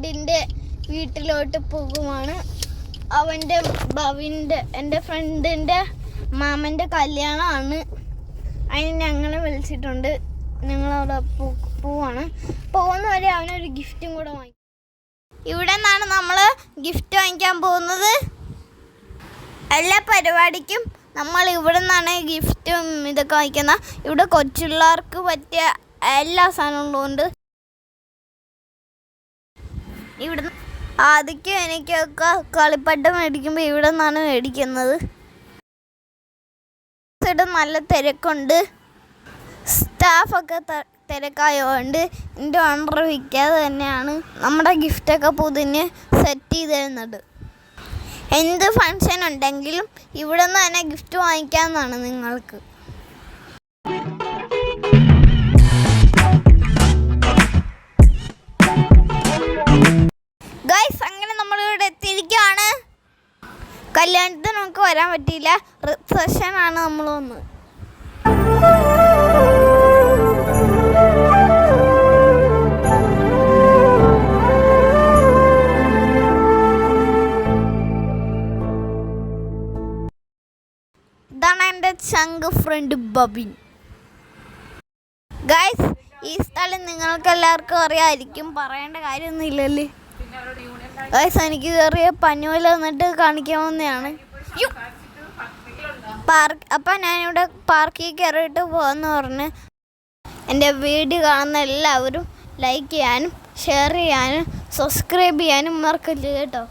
ഫ്രണ്ടിൻ്റെ വീട്ടിലോട്ട് പോകുവാണ്. എൻ്റെ ഫ്രണ്ടിൻ്റെ മാമൻ്റെ കല്യാണമാണ്. അതിന് ഞങ്ങളെ വിളിച്ചിട്ടുണ്ട്. ഞങ്ങളവിടെ പോവാണ്. പോകുന്നവരെ അവനൊരു ഗിഫ്റ്റും കൂടെ വാങ്ങി. ഇവിടെ നിന്നാണ് നമ്മൾ ഗിഫ്റ്റ് വാങ്ങിക്കാൻ പോകുന്നത്. എല്ലാ പരിപാടിക്കും നമ്മൾ ഇവിടെ നിന്നാണ് ഗിഫ്റ്റും ഇതൊക്കെ വാങ്ങിക്കുന്നത്. ഇവിടെ കൊച്ചുപിള്ളേർക്ക് പറ്റിയ എല്ലാ സാധനങ്ങളും ഉണ്ട്. ഇവിടുന്ന് ആദ്യം എനിക്കൊക്കെ കളിപ്പട്ടം മേടിക്കുമ്പോൾ ഇവിടെ നിന്നാണ് മേടിക്കുന്നത്. നല്ല തിരക്കുണ്ട്. സ്റ്റാഫൊക്കെ തിരക്കായതുകൊണ്ട് എൻ്റെ ഓണർ വിൽക്കാതെ തന്നെയാണ് നമ്മുടെ ഗിഫ്റ്റൊക്കെ പുതിന് സെറ്റ് ചെയ്ത് തരുന്നത്. എന്ത് ഫങ്ഷൻ ഉണ്ടെങ്കിലും ഇവിടെ നിന്ന് തന്നെ ഗിഫ്റ്റ് വാങ്ങിക്കാമെന്നാണ് നിങ്ങൾക്ക്. ഗൈസ്, അങ്ങനെ നമ്മളിവിടെ എത്തിയിരിക്കുകയാണ്. കല്യാണത്തിന് നമുക്ക് വരാൻ പറ്റിയില്ല. റിസപ്ഷനാണ് നമ്മൾ വന്നത്. ഇതാണ് എൻ്റെ ചങ്ക് ഫ്രണ്ട് ബബിൻ. ഗൈസ്, ഈ സ്ഥലം നിങ്ങൾക്ക് എല്ലാവർക്കും അറിയാമായിരിക്കും, പറയേണ്ട കാര്യമൊന്നും ഇല്ലല്ലേ. ഗൈസ്, എനിക്ക് കയറിയ പഞ്ഞുവിൽ വന്നിട്ട് കാണിക്കാവുന്നതാണ്. അപ്പം ഞാനിവിടെ പാർക്കിൽ കയറിയിട്ട് പോകാമെന്ന് പറഞ്ഞ് എൻ്റെ വീഡിയോ കാണുന്ന എല്ലാവരും ലൈക്ക് ചെയ്യാനും ഷെയർ ചെയ്യാനും സബ്സ്ക്രൈബ് ചെയ്യാനും മറക്കരുത് കേട്ടോ.